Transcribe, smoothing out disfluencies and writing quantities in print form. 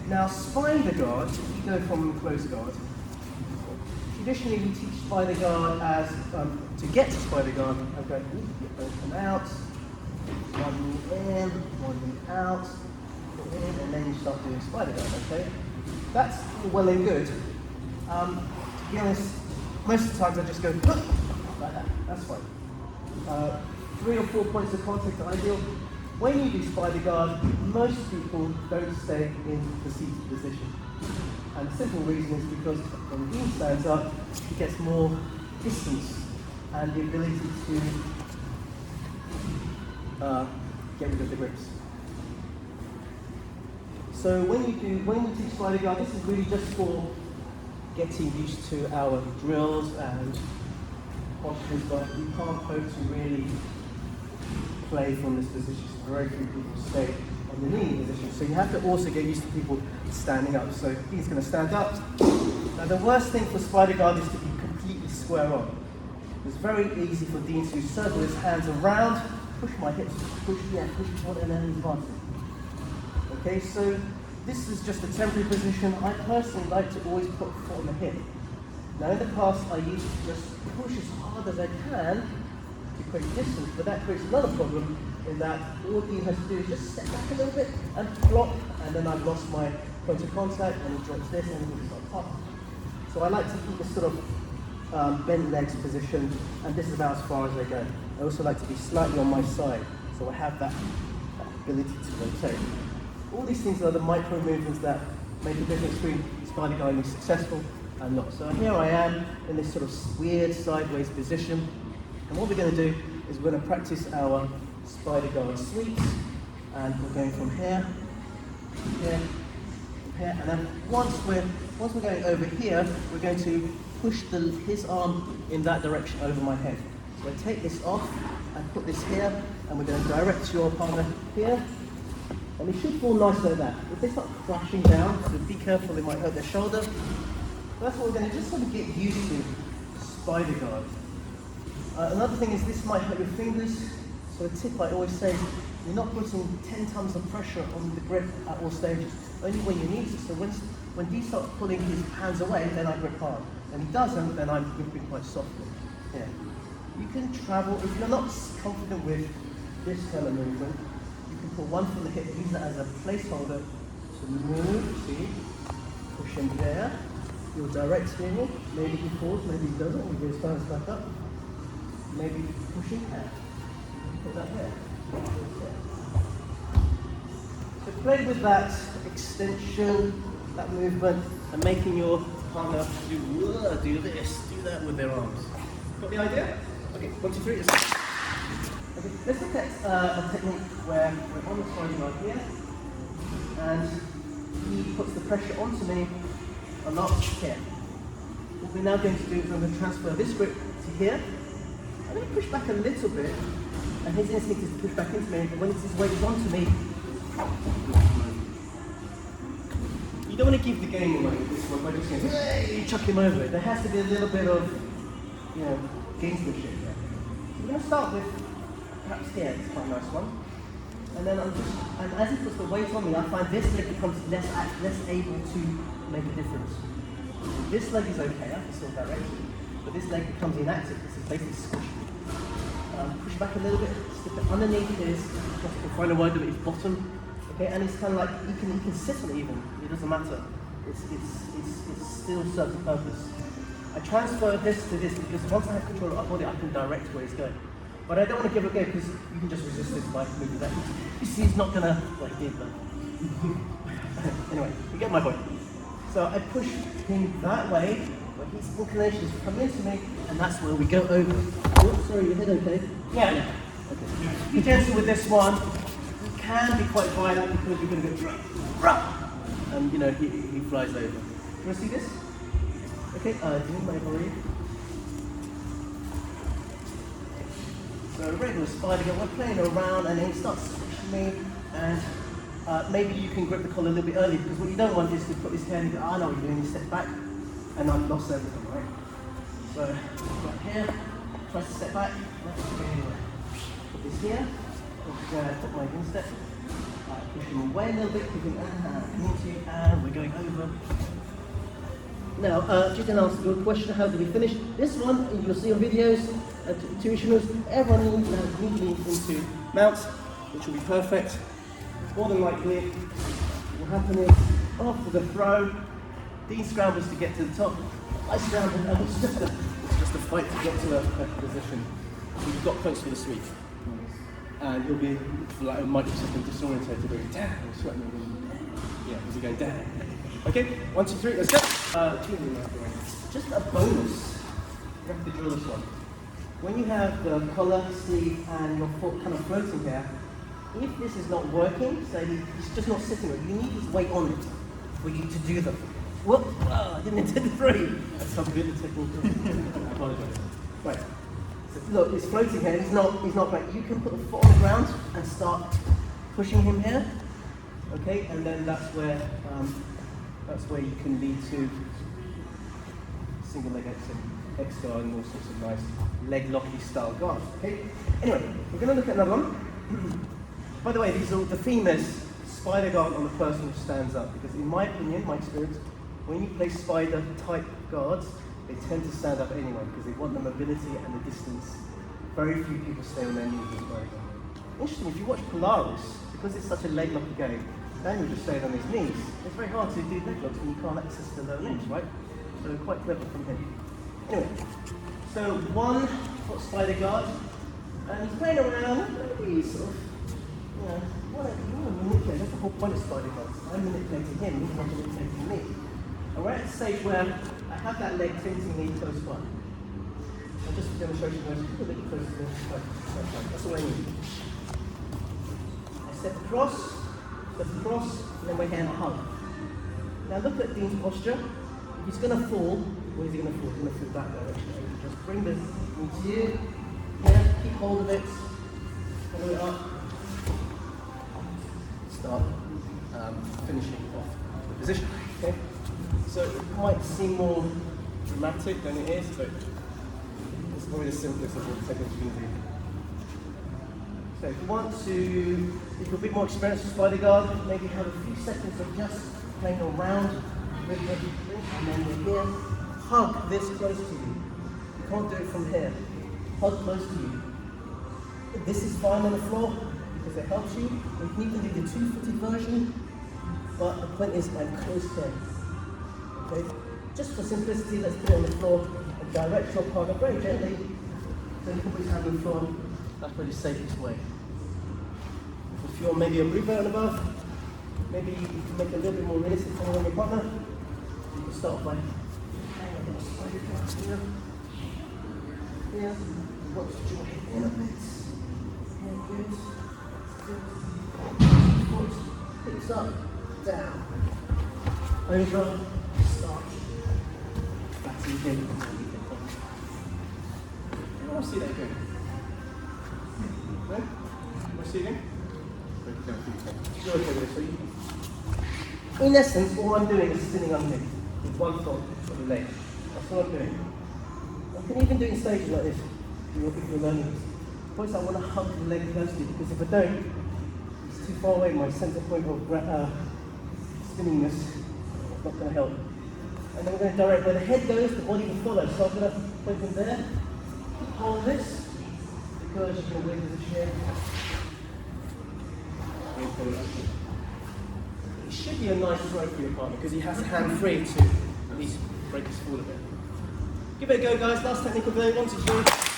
Now, spider guard, you go from close guard. Traditionally, we teach spider guard as, to get to spider guard, okay, open out, one knee in, one knee out, put in, and then you start doing spider guard, okay? That's well and good. To be honest, most of the times I just go like that, that's fine. 3 or 4 points of contact are ideal. When you do spider guard, most people don't stay in the seated position. And the simple reason is because when the beam stands up, it gets more distance and the ability to get rid of the grips. So when we teach spider guard, this is really just for getting used to our drills and postures, but you can't hope to really play from this position. Very few people stay on the kneeling position. So you have to also get used to people standing up. So he's going to stand up. Now the worst thing for spider guard is to be completely square on. It's very easy for Dean to circle his hands around, push my hips, push forward, and then he's advancing. Okay, so this is just a temporary position. I personally like to always put a foot on the hip. Now in the past I used to just push as hard as I can to create distance, but that creates another problem in that all Dean has to do is just step back a little bit and flop, and then I've lost my point of contact and he drops this and he starts up. So I like to keep this sort of bent legs position, and this is about as far as I go. I also like to be slightly on my side, so I have that ability to rotate. All these things are the micro movements that make a difference between spider guard being successful and not. So here I am in this sort of weird sideways position, and what we're going to do is we're going to practice our spider guard sweeps, and we're going from here, here, here, and then once we're going over here, we're going to push his arm in that direction over my head. So I take this off and put this here, and we're going to direct your partner here, and he should fall nice like that. If they start crashing down, so be careful, they might hurt their shoulder. But that's what we're going to just sort of get used to spider guard. Another thing is this might hurt your fingers. So a tip I always say, you're not putting 10 tons of pressure on the grip at all stages, only when you need to. So when Dee starts pulling his hands away, then I grip hard. And he doesn't, then I'm gripping quite softly. Yeah. You can travel, if you're not confident with this kind of movement, you can put one foot on the hip, use that as a placeholder to move, see, push him there. You'll direct him, maybe he falls, maybe he doesn't, he goes down, back up. Maybe pushing there. Put that there. So play with that extension, that movement, and making your partner do this, do that with their arms. Got the idea? Okay, 1, 2, 3. Okay, let's look at a technique where we're on the spider guard here, and he puts the pressure onto me a lot here. What we're now going to do is I'm going to transfer this grip to here. I'm going to push back a little bit, and his instinct is to push back into me, but when his weight is onto me, you don't want to give the game away with this one by just saying, hey, chuck him over. There has to be a little bit of, gamesmanship there. So we're going to start with, perhaps here, it's quite a nice one. And then and as he puts the weight on me, I find this leg becomes less able to make a difference. This leg is okay, I can still direct it, but this leg becomes inactive. This is basically squished. Push back a little bit, stick it underneath his, find a word of his bottom, okay, and it's kind of like, he can sit on it even, it doesn't matter. It still serves a purpose. I transfer this to this because once I have control of our body, I can direct where he's going. But I don't want to give it a go because you can just resist it by moving that. You see, he's not gonna, well, he did, but anyway, you get my point. So I push him that way, but his inclination is to come into me, and that's where we go over. Oh, sorry, your head okay? Yeah. Okay. Be gentle with this one. You can be quite violent because you're going to go rah, and he flies over. Do you want to see this? Okay. Do you mind hurry? So regular spider guard, we're playing around, and then he starts switching me, and maybe you can grip the collar a little bit early, because what you don't want is to put his hand and go, I know what you're doing, you step back, and I've lost everything, right? So, right here, try to step back, put this here, put my instep, push him away a little bit, give him into, and we're going over. Now, you can answer your question, how do we finish? This one, you'll see on videos, tuitioners, everyone needs neatly into mounts, which will be perfect. More than likely, what will happen is, after the throw, Dean scrambles to get to the top. I scramble, and it's just a fight to get to a perfect position. So you've got close to the sweep. And you'll be, for like a microsecond, disorientated, going down, sweating, yeah, because you're going down. Okay, 1, 2, 3, let's go. Just a bonus. You have to drill this one. When you have the collar, sleeve, and your foot kind of floating here, if this is not working, say it's just not sitting right, you need this weight on it for you to do them. Whoop! Oh, I didn't intend to throw you. That's some bit of technical. I apologize. Right. So look, it's floating here. He's not great. You can put the foot on the ground and start pushing him here. Okay, and then that's where you can lead to single leg X guard and all sorts of nice leg locky style guards. Okay. Anyway, we're going to look at another one. By the way, the theme is spider guard on the person who stands up, because in my opinion, my experience, when you play spider type guards, they tend to stand up anyway because they want the mobility and the distance. Very few people stay on their knees as well. Interesting, if you watch Polaris, because it's such a leg locky game, Daniel just stayed on his knees. It's very hard to do leg locks when you can't access the lower limbs, right? So quite clever from him. Anyway, so 1 foot spider guard, and he's playing around, maybe sort of, you want to manipulate. That's the whole point of spider guards. I'm manipulating him, he's not manipulating me. And we're at the stage where I have that leg tilting me close by. And just for demonstration, I'm just a bit close to the side. That's all I need. I step across, and then my hand hug. Now look at Dean's posture. If he's going to fall, where is he going to fall? He's going to fall that direction. Just bring this into you. Yeah, keep hold of it. Follow it up. Start finishing off the position. Okay. So it might seem more dramatic than it is, but it's probably the simplest of all the techniques you can do. So if you want to, if you're a bit more experienced with spider guard, maybe have a few seconds of just playing around with everything, and then we're here. Hug this close to you. You can't do it from here. Hug close to you. This is fine on the floor because it helps you. You can even do the 2-footed version, but the point is I'm close here. Okay? Just for simplicity, let's put it on the floor and direct your partner very gently so you can put your hand on the floor. That's probably the safest way. If you're maybe a blue belt and above, maybe you can make it a little bit more realistic for your partner. You can start by hanging a little spider guard here. Here. Watch the jaw in a bit. Yeah, good. Foot picks up, down. Over, start. Back to your hip. I want to see that again. Receiving? In essence, all I'm doing is sitting underneath with 1 foot on the leg. That's what I'm doing. I can even do it in stages like this if you're learning this. The point is I want to hug the leg closely, because if I don't, it's too far away. My center point of spinningness is not going to help. And then we're going to direct where the head goes, the body will follow. So I'm going to put him there, hold this, because you're going to wiggle the chair. It should be a nice throw for your partner because he has hand free to at least break his fall a bit. Give it a go, guys. Last technical go. 1, 2, 3.